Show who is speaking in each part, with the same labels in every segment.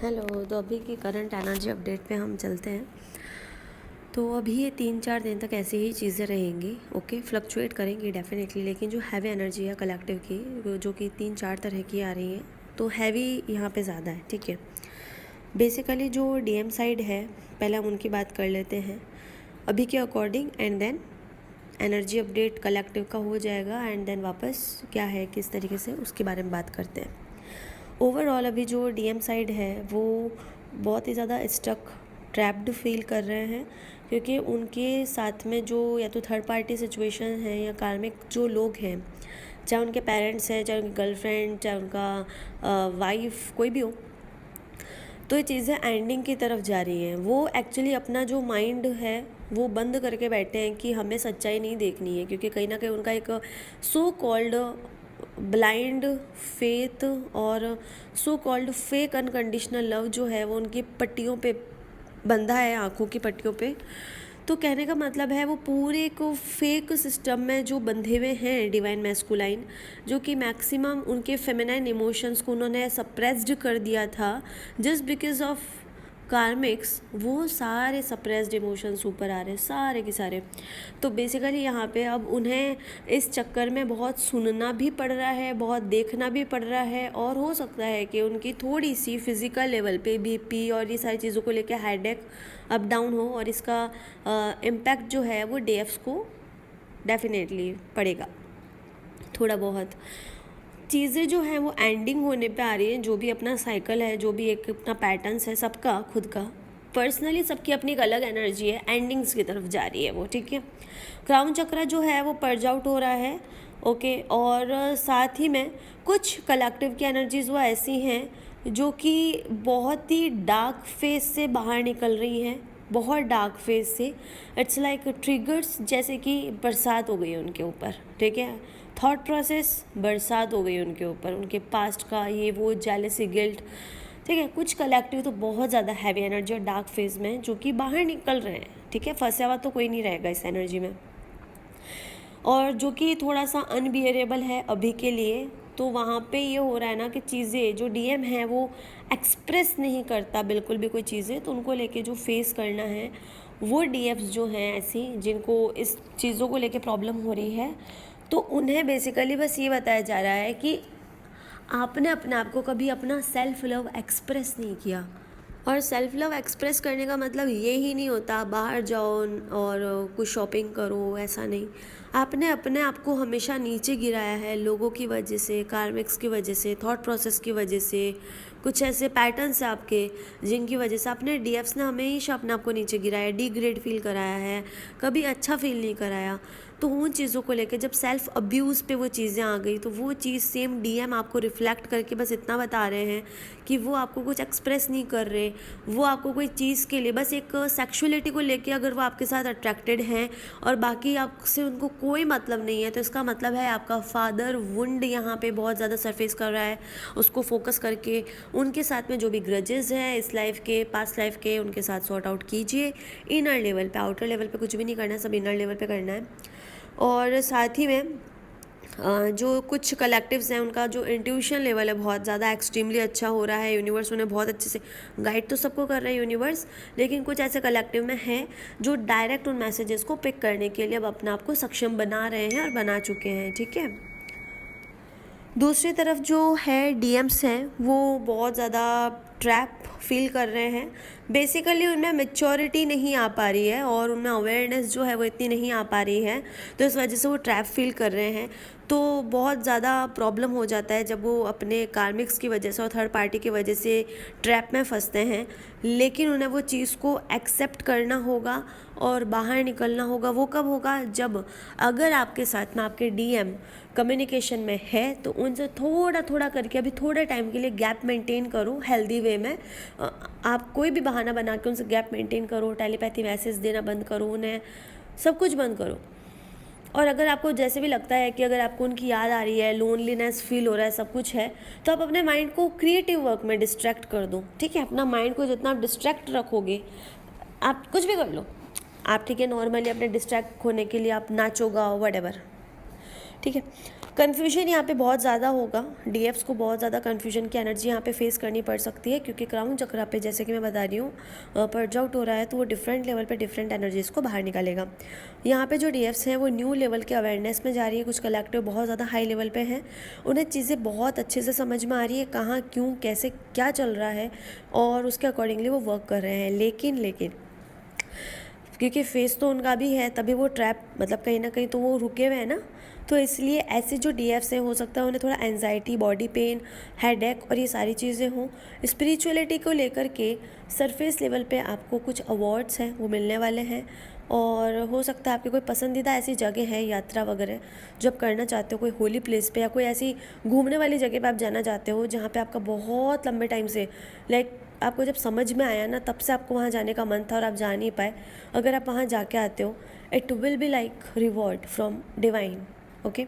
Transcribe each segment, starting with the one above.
Speaker 1: Hello. तो अभी की करंट एनर्जी अपडेट पे हम चलते हैं। तो अभी ये 3-4 दिन तक ऐसी ही चीज़ें रहेंगी। ओके, फ्लक्चुएट करेंगी डेफिनेटली, लेकिन जो हैवी एनर्जी है कलेक्टिव की, जो कि 3-4 तरह की आ रही है, तो हैवी यहाँ पे ज़्यादा है। ठीक है, बेसिकली जो डीएम साइड है, पहले हम उनकी बात कर लेते हैं अभी के according, and then energy update collective का हो जाएगा, एंड देन वापस क्या है किस तरीके से उसके बारे में बात करते हैं। ओवरऑल अभी जो डीएम साइड है वो बहुत ही ज़्यादा स्टक ट्रैप्ड फील कर रहे हैं, क्योंकि उनके साथ में जो या तो थर्ड पार्टी सिचुएशन है या कार्मिक जो लोग हैं, चाहे उनके पेरेंट्स हैं, चाहे उनकी गर्लफ्रेंड, चाहे उनका वाइफ, कोई भी हो, तो ये चीज़ें एंडिंग की तरफ जा रही हैं। वो एक्चुअली अपना जो माइंड है वो बंद करके बैठे हैं कि हमें सच्चाई नहीं देखनी है, क्योंकि कहीं ना कहीं उनका एक सो कॉल्ड ब्लाइंड फेथ और so called fake unconditional love जो है वो उनकी पट्टियों पे बंधा है, आँखों की पट्टियों पे। तो कहने का मतलब है वो पूरे को फेक सिस्टम में जो बंधे हुए हैं डिवाइन मैस्कुलाइन, जो कि मैक्सिमम उनके फेमिनाइन इमोशंस को उन्होंने सप्रेस्ड कर दिया था जस्ट बिकॉज ऑफ कार्मिक्स, वो सारे सप्रेस्ड इमोशंस ऊपर आ रहे हैं, सारे के सारे। तो बेसिकली यहाँ पे अब उन्हें इस चक्कर में बहुत सुनना भी पड़ रहा है, बहुत देखना भी पड़ रहा है, और हो सकता है कि उनकी थोड़ी सी फिज़िकल लेवल पे बीपी और ये सारी चीज़ों को लेकर हेडेक अप डाउन हो, और इसका इम्पैक्ट जो है वो डीएफ्स को डेफिनेटली पड़ेगा। थोड़ा बहुत चीज़ें जो हैं वो एंडिंग होने पे आ रही हैं, जो भी अपना साइकिल है, जो भी एक अपना पैटर्न्स है सबका खुद का, पर्सनली सबकी अपनी एक अलग एनर्जी है, एंडिंग्स की तरफ जा रही है वो। ठीक है, क्राउन चक्र जो है वो पर्ज आउट हो रहा है। ओके, और साथ ही में कुछ कलेक्टिव की एनर्जीज वो ऐसी हैं जो कि बहुत ही डार्क फेज से बाहर निकल रही हैं, बहुत डार्क फेज से। इट्स लाइक ट्रिगर्स, जैसे कि बरसात हो गई है उनके ऊपर। ठीक है, थॉट प्रोसेस बरसात हो गई उनके ऊपर, उनके पास्ट का ये वो जेलसी, गिल्ट। ठीक है, कुछ कलेक्टिव तो बहुत ज़्यादा हैवी एनर्जी और डार्क फेज में जो कि बाहर निकल रहे हैं। ठीक है, फंसा हुआ तो कोई नहीं रहेगा इस एनर्जी में, और जो कि थोड़ा सा अनबियरेबल है अभी के लिए। तो वहाँ पे ये हो रहा है ना कि चीज़ें जो डीएम है वो एक्सप्रेस नहीं करता बिल्कुल भी कोई चीज़ें, तो उनको लेके जो फेस करना है वो डीएफ्स जो हैं ऐसी जिनको इस चीज़ों को लेके प्रॉब्लम हो रही है, तो उन्हें बेसिकली बस ये बताया जा रहा है कि आपने अपने आप को कभी अपना सेल्फ लव एक्सप्रेस नहीं किया। और सेल्फ लव एक्सप्रेस करने का मतलब ये ही नहीं होता बाहर जाओ और कुछ शॉपिंग करो, ऐसा नहीं। आपने अपने आप को हमेशा नीचे गिराया है लोगों की वजह से, कार्मिक्स की वजह से, थॉट प्रोसेस की वजह से, कुछ ऐसे पैटर्न्स हैं आपके जिनकी वजह से अपने डीएफ्स ने हमेशा अपने आप को नीचे गिराया, डिग्रेड फील कराया है, कभी अच्छा फील नहीं कराया। तो उन चीज़ों को लेकर जब सेल्फ अब्यूज़ पे वो चीज़ें आ गई, तो वो चीज़ सेम डीएम आपको रिफ्लेक्ट करके बस इतना बता रहे हैं कि वो आपको कुछ एक्सप्रेस नहीं कर रहे, वो आपको कोई चीज़ के लिए बस एक सेक्सुअलिटी को लेके अगर वो आपके साथ अट्रैक्टेड हैं और बाकी आपसे उनको कोई मतलब नहीं है, तो इसका मतलब है आपका फादर वुंड यहाँ पे बहुत ज़्यादा सरफेस कर रहा है। उसको फोकस करके उनके साथ में जो भी ग्रजेस हैं इस लाइफ के, पास्ट लाइफ के, उनके साथ सॉर्ट आउट कीजिए इनर लेवल पे। आउटर लेवल पे कुछ भी नहीं करना है, सब इनर लेवल पे करना है। और साथ ही में जो कुछ कलेक्टिव्स हैं उनका जो इंट्यूशन लेवल है बहुत ज़्यादा एक्सट्रीमली अच्छा हो रहा है। यूनिवर्स उन्हें बहुत अच्छे से गाइड तो सबको कर रहा है यूनिवर्स, लेकिन कुछ ऐसे कलेक्टिव में हैं जो डायरेक्ट उन मैसेजेस को पिक करने के लिए अब अपने आप को सक्षम बना रहे हैं और बना चुके हैं। ठीक है, दूसरी तरफ जो है डीएम्स हैं वो बहुत ज़्यादा ट्रैप फील कर रहे हैं। बेसिकली उनमें मैच्योरिटी नहीं आ पा रही है और उनमें अवेयरनेस जो है वो इतनी नहीं आ पा रही है, तो इस वजह से वो ट्रैप फील कर रहे हैं। तो बहुत ज़्यादा प्रॉब्लम हो जाता है जब वो अपने कार्मिक्स की वजह से और थर्ड पार्टी की वजह से ट्रैप में फंसते हैं, लेकिन उन्हें वो चीज़ को एक्सेप्ट करना होगा और बाहर निकलना होगा। वो कब होगा? जब अगर आपके साथ में आपके डीएम कम्युनिकेशन में है तो उनसे थोड़ा थोड़ा करके अभी थोड़े टाइम के लिए गैप मेंटेन करो हेल्दी वे में। आप कोई भी बहाना बना के उनसे गैप मेंटेन करो, टेलीपैथी मैसेज देना बंद करो, उन्हें सब कुछ बंद करो। और अगर आपको जैसे भी लगता है कि अगर आपको उनकी याद आ रही है, लोनलीनेस फील हो रहा है, सब कुछ है, तो आप अपने माइंड को क्रिएटिव वर्क में डिस्ट्रैक्ट कर दो। ठीक है, अपना माइंड को जितना आप डिस्ट्रैक्ट रखोगे, आप कुछ भी कर लो आप। ठीक है, नॉर्मली अपने डिस्ट्रैक्ट होने के लिए आप नाचो, गाओ, व्हाटएवर। ठीक है, कन्फ्यूजन यहाँ पे बहुत ज़्यादा होगा, डीएफ्स को बहुत ज़्यादा कन्फ्यूजन की एनर्जी यहाँ पे फेस करनी पड़ सकती है, क्योंकि क्राउन चक्रा पे जैसे कि मैं बता रही हूँ पर्ज आउट हो रहा है, तो वो डिफरेंट लेवल पे डिफरेंट एनर्जीज़ को बाहर निकालेगा। यहाँ पे जो डीएफ्स हैं वो न्यू लेवल के अवेयरनेस में जा रही है, कुछ कलेक्टिव बहुत ज़्यादा हाई लेवल पे हैं, उन्हें चीज़ें बहुत अच्छे से समझ में आ रही है कहाँ क्यों कैसे क्या चल रहा है, और उसके अकॉर्डिंगली वो वर्क कर रहे हैं। लेकिन क्योंकि फेस तो उनका भी है, तभी वो ट्रैप मतलब कहीं ना कहीं तो वो रुके हुए हैं ना, तो इसलिए ऐसे जो डीएफ्स हैं हो सकता है उन्हें थोड़ा एंजाइटी, बॉडी पेन, हेडेक और ये सारी चीज़ें हों। स्पिरिचुअलिटी को लेकर के सरफेस लेवल पे आपको कुछ अवार्ड्स हैं वो मिलने वाले हैं, और हो सकता है आपकी कोई पसंदीदा ऐसी जगह है, यात्रा वगैरह जो आप करना चाहते हो, कोई होली प्लेस पे या कोई ऐसी घूमने वाली जगह पे आप जाना चाहते हो जहाँ पे आपका बहुत लंबे टाइम से लाइक आपको जब समझ में आया ना तब से आपको वहाँ जाने का मन था और आप जा नहीं पाए। अगर आप वहाँ जाके आते हो, it will be like reward from divine. Okay,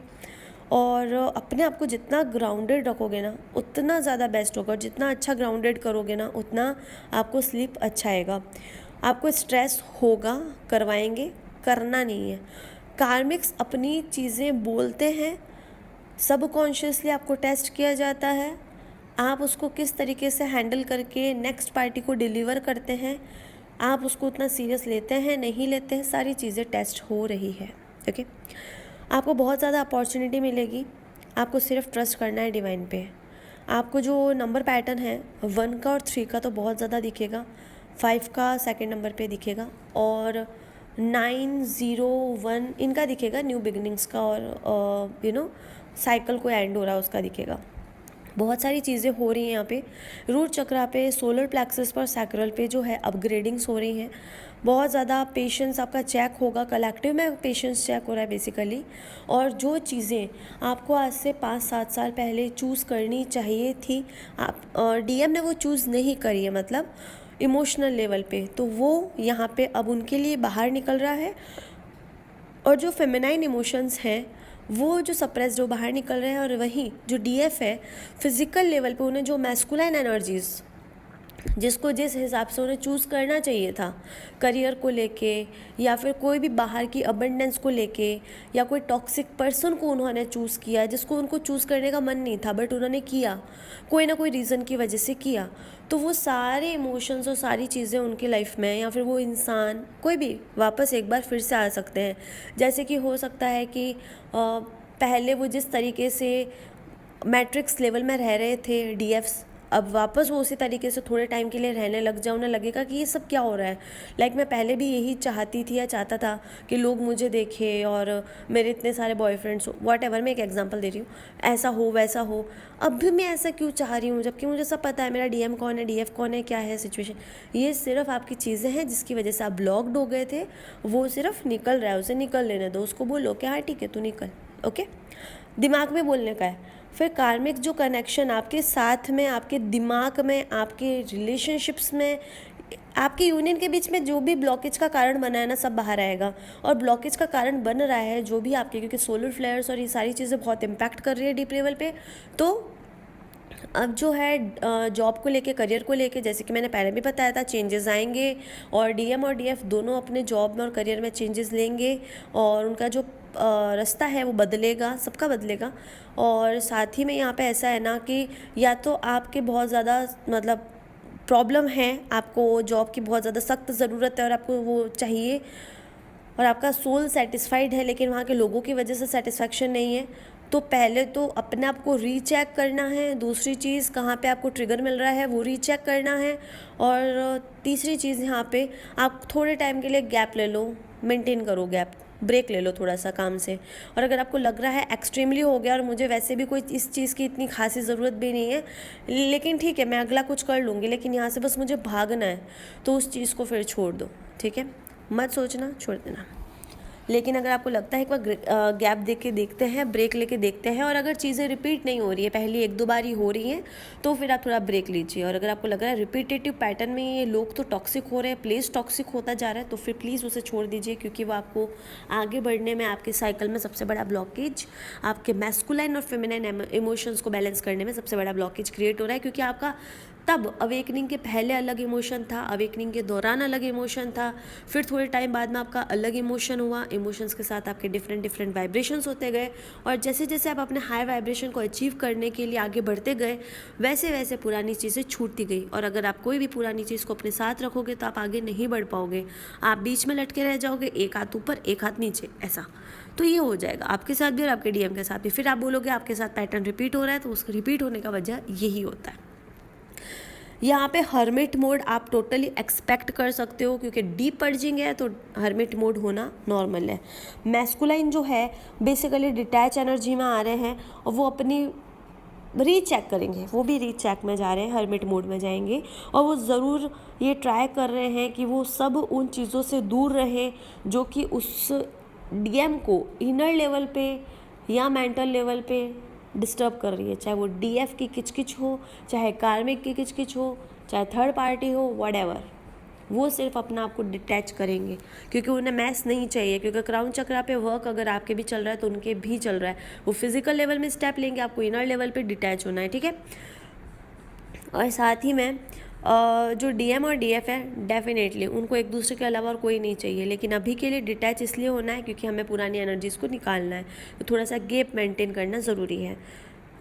Speaker 1: और अपने आप को जितना ग्राउंडेड रखोगे ना उतना ज़्यादा बेस्ट होगा, और जितना अच्छा ग्राउंडेड करोगे ना उतना आपको स्लीप अच्छा आएगा। आपको स्ट्रेस होगा, करवाएंगे, करना नहीं है। कार्मिक्स अपनी चीज़ें बोलते हैं, सबकॉन्शियसली आपको टेस्ट किया जाता है, आप उसको किस तरीके से हैंडल करके नेक्स्ट पार्टी को डिलीवर करते हैं, आप उसको उतना सीरियस लेते हैं नहीं लेते हैं, सारी चीज़ें टेस्ट हो रही है। ओके, आपको बहुत ज़्यादा अपॉर्चुनिटी मिलेगी, आपको सिर्फ ट्रस्ट करना है डिवाइन पे। आपको जो नंबर पैटर्न है 1 का और 3 का तो बहुत ज़्यादा दिखेगा, 5 का सेकंड नंबर पे दिखेगा, और 9, 0, 1 इनका दिखेगा न्यू बिगिनिंग्स का, और साइकिल को एंड हो रहा है उसका दिखेगा। बहुत सारी चीज़ें हो रही हैं यहाँ पे। रूट चक्रा पे, सोलर प्लेक्सस पर, सैक्रल पे जो है अपग्रेडिंग्स हो रही हैं। बहुत ज़्यादा पेशेंस आपका चेक होगा, कलेक्टिव में पेशेंस चेक हो रहा है बेसिकली। और जो चीज़ें आपको आज से 5-7 साल पहले चूज़ करनी चाहिए थी, आप डीएम ने वो चूज़ नहीं करी है, मतलब इमोशनल लेवल पे, तो वो यहाँ पे अब उनके लिए बाहर निकल रहा है। और जो फेमिनाइन इमोशंस हैं वो जो सप्रेस्ड वो बाहर निकल रहे हैं, और वहीं जो डीएफ है फिज़िकल लेवल पे उन्हें जो मैस्कुलाइन एनर्जीज़ जिसको जिस हिसाब से उन्हें चूज़ करना चाहिए था, करियर को लेके या फिर कोई भी बाहर की अबंडेंस को लेके, या कोई टॉक्सिक पर्सन को उन्होंने चूज़ किया जिसको उनको चूज़ करने का मन नहीं था बट उन्होंने किया, कोई ना कोई रीज़न की वजह से किया, तो वो सारे इमोशंस और सारी चीज़ें उनकी लाइफ में या फिर वो इंसान कोई भी वापस एक बार फिर से आ सकते हैं। जैसे कि हो सकता है कि पहले वो जिस तरीके से मैट्रिक्स लेवल में रह रहे थे डीएफ्स, अब वापस वो उसी तरीके से थोड़े टाइम के लिए रहने लग जाए, उन्हें लगेगा कि ये सब क्या हो रहा है। लाइक मैं पहले भी यही चाहती थी या चाहता था कि लोग मुझे देखें और मेरे इतने सारे बॉयफ्रेंड्स हो, वॉट एवर, मैं एक एग्जांपल दे रही हूँ, ऐसा हो वैसा हो। अब भी मैं ऐसा क्यों चाह रही हूँ जबकि मुझे सब पता है मेरा डीएम कौन है, डीएफ कौन है, क्या है सिचुएशन। ये सिर्फ आपकी चीज़ें हैं जिसकी वजह से आप ब्लॉक्ड हो गए थे, वो सिर्फ निकल रहा है, उसे निकल लेने दो, उसको बोलो कि हाँ ठीक है तू निकल। ओके, दिमाग में बोलने का है। फिर कार्मिक जो कनेक्शन आपके साथ में, आपके दिमाग में, आपके रिलेशनशिप्स में, आपके यूनियन के बीच में जो भी ब्लॉकेज का कारण बना है ना, सब बाहर आएगा। और ब्लॉकेज का कारण बन रहा है जो भी आपके, क्योंकि सोलर फ्लेयर्स और ये सारी चीज़ें बहुत इम्पैक्ट कर रही है डीप लेवल पे, तो अब जो है जॉब को लेके, करियर को लेके, जैसे कि मैंने पहले भी बताया था, चेंजेस आएंगे, और डीएम और डीएफ दोनों अपने जॉब में और करियर में चेंजेस लेंगे, और उनका जो रास्ता है वो बदलेगा, सबका बदलेगा। और साथ ही में यहाँ पे ऐसा है ना कि या तो आपके बहुत ज़्यादा मतलब प्रॉब्लम है, आपको जॉब की बहुत ज़्यादा सख्त ज़रूरत है और आपको वो चाहिए, और आपका सोल सेटिस्फाइड है लेकिन वहाँ के लोगों की वजह से सेटिस्फैक्शन नहीं है, तो पहले तो अपने आप को रीचेक करना है। दूसरी चीज़, कहाँ पे आपको ट्रिगर मिल रहा है वो रीचेक करना है। और तीसरी चीज़, यहाँ पे आप थोड़े टाइम के लिए गैप ले लो, मेंटेन करो गैप, ब्रेक ले लो थोड़ा सा काम से। और अगर आपको लग रहा है एक्सट्रीमली हो गया और मुझे वैसे भी कोई इस चीज़ की इतनी खासी ज़रूरत भी नहीं है, लेकिन ठीक है मैं अगला कुछ कर लूँगी, लेकिन यहाँ से बस मुझे भागना है, तो उस चीज़ को फिर छोड़ दो। ठीक है, मत सोचना, छोड़ देना। लेकिन अगर आपको लगता है एक बार गैप दे के देखते हैं, ब्रेक लेके देखते हैं, और अगर चीज़ें रिपीट नहीं हो रही है, पहली 1-2 बार ही हो रही हैं, तो फिर आप थोड़ा ब्रेक लीजिए। और अगर आपको लग रहा है रिपीटेटिव पैटर्न में ये लोग तो टॉक्सिक हो रहे हैं, प्लेस टॉक्सिक होता जा रहा है, तो फिर प्लीज़ उसे छोड़ दीजिए, क्योंकि वो आपको आगे बढ़ने में, आपके साइकिल में सबसे बड़ा ब्लॉकेज, आपके मैस्कुलाइन और फेमिनाइन इमोशंस को बैलेंस करने में सबसे बड़ा ब्लॉकेज क्रिएट हो रहा है। क्योंकि आपका तब अवेकनिंग के पहले अलग इमोशन था, अवेकनिंग के दौरान अलग इमोशन था, फिर थोड़े टाइम बाद में आपका अलग इमोशन हुआ, इमोशंस के साथ आपके डिफरेंट डिफरेंट वाइब्रेशंस होते गए, और जैसे जैसे आप अपने हाई वाइब्रेशन को अचीव करने के लिए आगे बढ़ते गए वैसे वैसे पुरानी चीज़ें छूटती गई। और अगर आप कोई भी पुरानी चीज़ को अपने साथ रखोगे तो आप आगे नहीं बढ़ पाओगे, आप बीच में लटके रह जाओगे, एक हाथ ऊपर एक हाथ नीचे ऐसा। तो ये हो जाएगा आपके साथ भी और आपके डीएम के साथ भी। फिर आप बोलोगे आपके साथ पैटर्न रिपीट हो रहा है, तो उसका रिपीट होने का वजह यही होता है। यहाँ पे हर्मिट मोड आप टोटली एक्सपेक्ट कर सकते हो, क्योंकि डीप पर्जिंग है तो हर्मिट मोड होना नॉर्मल है। मैस्कुलाइन जो है बेसिकली डिटैच एनर्जी में आ रहे हैं और वो अपनी रीचेक करेंगे, वो भी रीचेक में जा रहे हैं, हर्मिट मोड में जाएंगे, और वो ज़रूर ये ट्राई कर रहे हैं कि वो सब उन चीज़ों से दूर रहें जो कि उस डीएम को इनर लेवल पे या मेंटल लेवल पे डिस्टर्ब कर रही है, चाहे वो डीएफ की किचकिच हो, चाहे कार्मिक की किचकिच हो, चाहे थर्ड पार्टी हो, व्हाटएवर, वो सिर्फ अपना आप को डिटैच करेंगे, क्योंकि उन्हें मैस नहीं चाहिए। क्योंकि क्राउन चक्रा पे वर्क अगर आपके भी चल रहा है तो उनके भी चल रहा है, वो फिजिकल लेवल में स्टेप लेंगे, आपको इनर लेवल पे डिटैच होना है, ठीक है। और साथ ही में जो डीएम और डीएफ है डेफिनेटली उनको एक दूसरे के अलावा और कोई नहीं चाहिए, लेकिन अभी के लिए डिटैच इसलिए होना है क्योंकि हमें पुरानी एनर्जीज़ को निकालना है, तो थोड़ा सा गैप मेंटेन करना ज़रूरी है।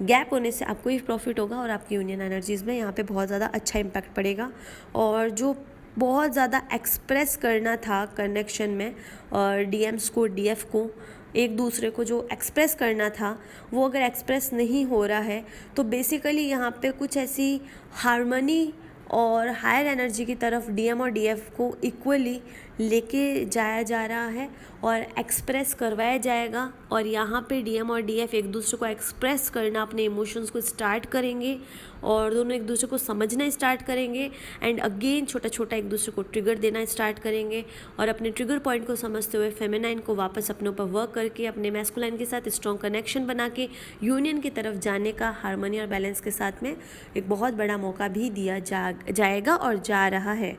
Speaker 1: गैप होने से आपको ही प्रॉफिट होगा और आपकी यूनियन एनर्जीज़ में यहाँ पे बहुत ज़्यादा अच्छा इम्पैक्ट पड़ेगा। और जो बहुत ज़्यादा एक्सप्रेस करना था कनेक्शन में और डीएम्स को डीएफ को एक दूसरे को जो एक्सप्रेस करना था, वो अगर एक्सप्रेस नहीं हो रहा है तो बेसिकली यहाँ पे कुछ ऐसी हार्मनी और हायर एनर्जी की तरफ डीएम और डीएफ को इक्वली लेके जाया जा रहा है और एक्सप्रेस करवाया जाएगा। और यहाँ पे डीएम और डीएफ एक दूसरे को एक्सप्रेस करना, अपने इमोशंस को स्टार्ट करेंगे और दोनों एक दूसरे को समझना स्टार्ट करेंगे, एंड अगेन छोटा छोटा एक दूसरे को ट्रिगर देना स्टार्ट करेंगे। और अपने ट्रिगर पॉइंट को समझते हुए फेमिनाइन को वापस अपने ऊपर वर्क करके अपने मैस्कुलाइन के साथ स्ट्रॉन्ग कनेक्शन बना के यूनियन की तरफ जाने का हार्मनी और बैलेंस के साथ में एक बहुत बड़ा मौका भी दिया जाएगा और जा रहा है।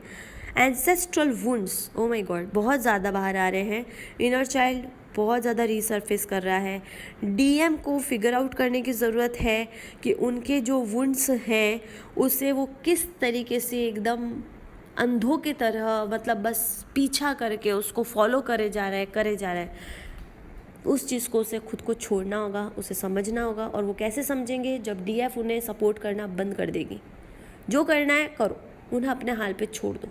Speaker 1: Ancestral wounds, oh my God, बहुत ज़्यादा बाहर आ रहे हैं। इनर चाइल्ड बहुत ज़्यादा रीसर्फेस कर रहा है। डीएम को फिगर आउट करने की ज़रूरत है कि उनके जो वुंड्स हैं उसे वो किस तरीके से एकदम अंधों की तरह, मतलब बस पीछा करके उसको फॉलो करे जा रहा है। उस चीज़ को उसे खुद को छोड़ना होगा, उसे समझना होगा। और वो कैसे समझेंगे? जब डीएफ उन्हें सपोर्ट करना बंद कर देगी। जो करना है करो, उन्हें अपने हाल पे छोड़ दो।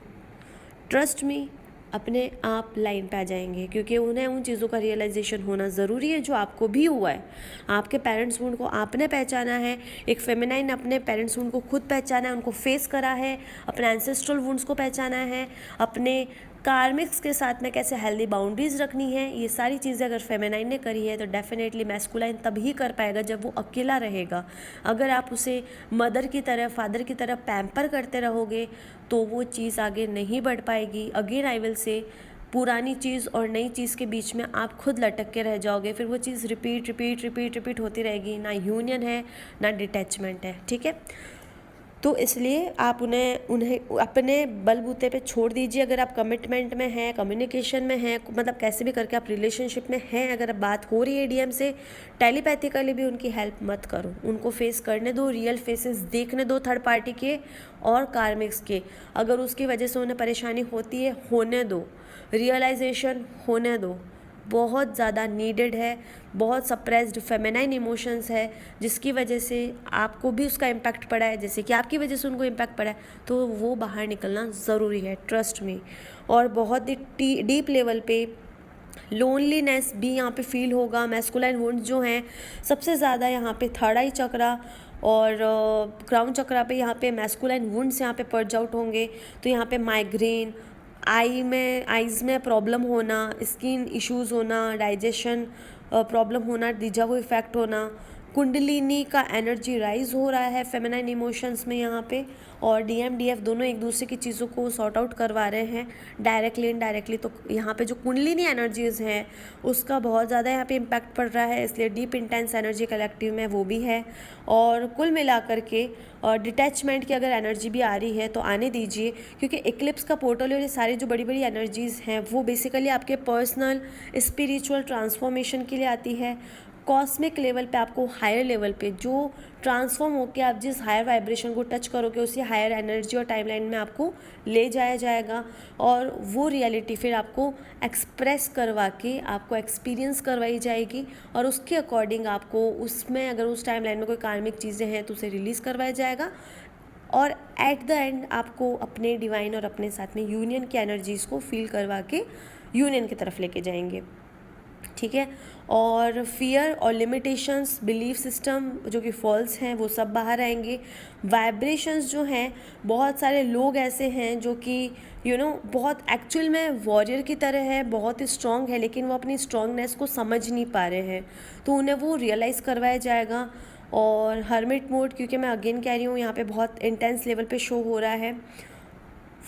Speaker 1: ट्रस्ट मी, अपने आप लाइन पे आ जाएंगे, क्योंकि उन्हें उन चीज़ों का रियलाइजेशन होना ज़रूरी है जो आपको भी हुआ है। आपके पेरेंट्स वुंड को आपने पहचाना है, एक फेमिनाइन अपने पेरेंट्स वुंड को खुद पहचाना है, उनको फेस करा है, अपने एंसेस्ट्रल वुंड्स को पहचाना है, अपने कार्मिक्स के साथ में कैसे हेल्दी बाउंड्रीज रखनी है। ये सारी चीज़ें अगर फेमिनाइन ने करी है तो डेफिनेटली मैस्कुलाइन तभी कर पाएगा जब वो अकेला रहेगा। अगर आप उसे मदर की तरह, फादर की तरह पैम्पर करते रहोगे तो वो चीज़ आगे नहीं बढ़ पाएगी। अगेन आई विल से, पुरानी चीज़ और नई चीज़ के बीच में आप खुद लटक के रह जाओगे, फिर वो चीज़ रिपीट होती रहेगी। ना यूनियन है ना डिटैचमेंट है, ठीक है। तो इसलिए आप उन्हें अपने बलबूते पे छोड़ दीजिए। अगर आप कमिटमेंट में हैं, कम्युनिकेशन में हैं, मतलब कैसे भी करके आप रिलेशनशिप में हैं, अगर अब बात हो रही है डीएम से, टेलीपैथिकली भी उनकी हेल्प मत करो, उनको फेस करने दो, रियल फेसेस देखने दो थर्ड पार्टी के और कार्मिक्स के। अगर उसकी वजह से उन्हें परेशानी होती है, होने दो, रियलाइजेशन होने दो। बहुत ज़्यादा नीडेड है। बहुत सप्रेस्ड फेमिनाइन इमोशंस है जिसकी वजह से आपको भी उसका इम्पैक्ट पड़ा है, जैसे कि आपकी वजह से उनको इम्पैक्ट पड़ा है, तो वो बाहर निकलना ज़रूरी है, ट्रस्ट मी। और बहुत ही डीप लेवल पे लोनलीनेस भी यहाँ पे फील होगा। मैस्कुलाइन वुंड्स जो हैं सबसे ज़्यादा यहाँ पे थर्ड आई चक्रा और क्राउन चक्रा पे यहाँ पे मैस्कुलाइन वुंड्स यहाँ पे पर्ज आउट होंगे। तो यहाँ पे माइग्रेन, आईज़ में प्रॉब्लम होना, स्किन इश्यूज़ होना, डाइजेशन प्रॉब्लम होना, डिजावो इफेक्ट होना, कुंडलिनी का एनर्जी राइज हो रहा है फेमिनाइन इमोशंस में यहाँ पे। और डीएम डीएफ दोनों एक दूसरे की चीज़ों को सॉर्ट आउट करवा रहे हैं डायरेक्टली इनडायरेक्टली। तो यहाँ पे जो कुंडलिनी एनर्जीज़ हैं उसका बहुत ज़्यादा यहाँ पे इम्पैक्ट पड़ रहा है, इसलिए डीप इंटेंस एनर्जी कलेक्टिव में वो भी है। और कुल मिलाकर के डिटैचमेंट की अगर एनर्जी भी आ रही है तो आने दीजिए, क्योंकि इक्लिप्स का पोर्टल और ये सारी जो बड़ी बड़ी एनर्जीज़ हैं वो बेसिकली आपके पर्सनल स्पिरिचुअल ट्रांसफॉर्मेशन के लिए आती है। कॉस्मिक लेवल पे, आपको हायर लेवल पे जो ट्रांसफॉर्म होकर आप जिस हायर वाइब्रेशन को टच करोगे उसी हायर एनर्जी और टाइमलाइन में आपको ले जाया जाएगा, और वो रियलिटी फिर आपको एक्सप्रेस करवा के आपको एक्सपीरियंस करवाई जाएगी, और उसके अकॉर्डिंग आपको उसमें अगर उस टाइमलाइन में कोई कार्मिक चीज़ें हैं तो उसे रिलीज़ करवाया जाएगा, और एट द एंड आपको अपने डिवाइन और अपने साथ में यूनियन की एनर्जीज़ को फील करवा के यूनियन की तरफ लेके जाएंगे, ठीक है। और फियर और लिमिटेशंस, बिलीफ सिस्टम जो कि फॉल्स हैं वो सब बाहर आएंगे। वाइब्रेशंस जो हैं, बहुत सारे लोग ऐसे हैं जो कि बहुत एक्चुअल में वॉरियर की तरह है, बहुत स्ट्रॉन्ग है, लेकिन वो अपनी स्ट्रॉन्गनेस को समझ नहीं पा रहे हैं, तो उन्हें वो रियलाइज़ करवाया जाएगा। और हर्मिट मोड, क्योंकि मैं अगेन कह रही हूँ यहाँ पे बहुत इंटेंस लेवल पे शो हो रहा है,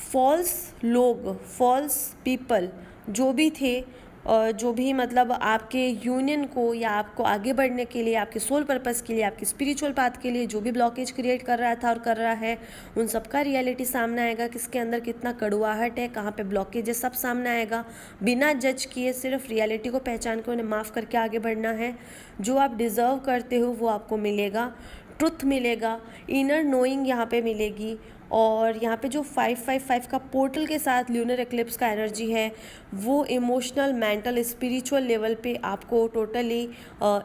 Speaker 1: फॉल्स लोग, फॉल्स पीपल जो भी थे, जो भी मतलब आपके यूनियन को या आपको आगे बढ़ने के लिए, आपके सोल पर्पस के लिए, आपके स्पिरिचुअल पाथ के लिए जो भी ब्लॉकेज क्रिएट कर रहा था और कर रहा है, उन सब का रियलिटी सामने आएगा, किसके अंदर कितना कड़वाहट है, कहाँ पे ब्लॉकेज है, सब सामने आएगा। बिना जज किए सिर्फ रियलिटी को पहचान के उन्हें माफ़ करके आगे बढ़ना है। जो आप डिज़र्व करते हो वो आपको मिलेगा, ट्रुथ मिलेगा, इनर नोइंग यहाँ पे मिलेगी। और यहाँ पे जो 555 का पोर्टल के साथ ल्यूनर एक्लिप्स का एनर्जी है, वो इमोशनल, मेंटल, स्पिरिचुअल लेवल पे आपको टोटली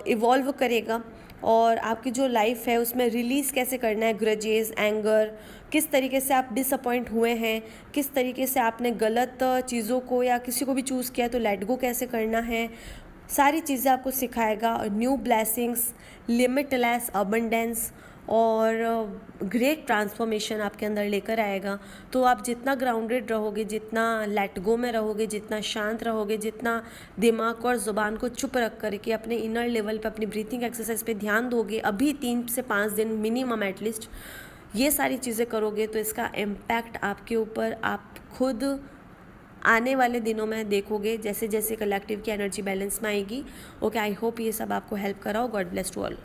Speaker 1: इवॉल्व करेगा, और आपकी जो लाइफ है उसमें रिलीज़ कैसे करना है ग्रजेस, एंगर, किस तरीके से आप डिसअपॉइंट हुए हैं, किस तरीके से आपने गलत चीज़ों को या किसी को भी चूज़ किया तो लेट गो कैसे करना है, सारी चीज़ें आपको सिखाएगा। न्यू ब्लेसिंग्स, लिमिटलेस अबंडेंस और ग्रेट ट्रांसफॉर्मेशन आपके अंदर लेकर आएगा। तो आप जितना ग्राउंडेड रहोगे, जितना लेट गो में रहोगे, जितना शांत रहोगे, जितना दिमाग और ज़ुबान को चुप रख करके अपने इनर लेवल पे अपनी ब्रीथिंग एक्सरसाइज पे ध्यान दोगे, अभी 3 से 5 दिन मिनिमम एटलीस्ट ये सारी चीज़ें करोगे, तो इसका इम्पैक्ट आपके ऊपर आप खुद आने वाले दिनों में देखोगे, जैसे जैसे कलेक्टिव की एनर्जी बैलेंस में आएगी। ओके, आई होप ये सब आपको हेल्प कराओ। God bless to all.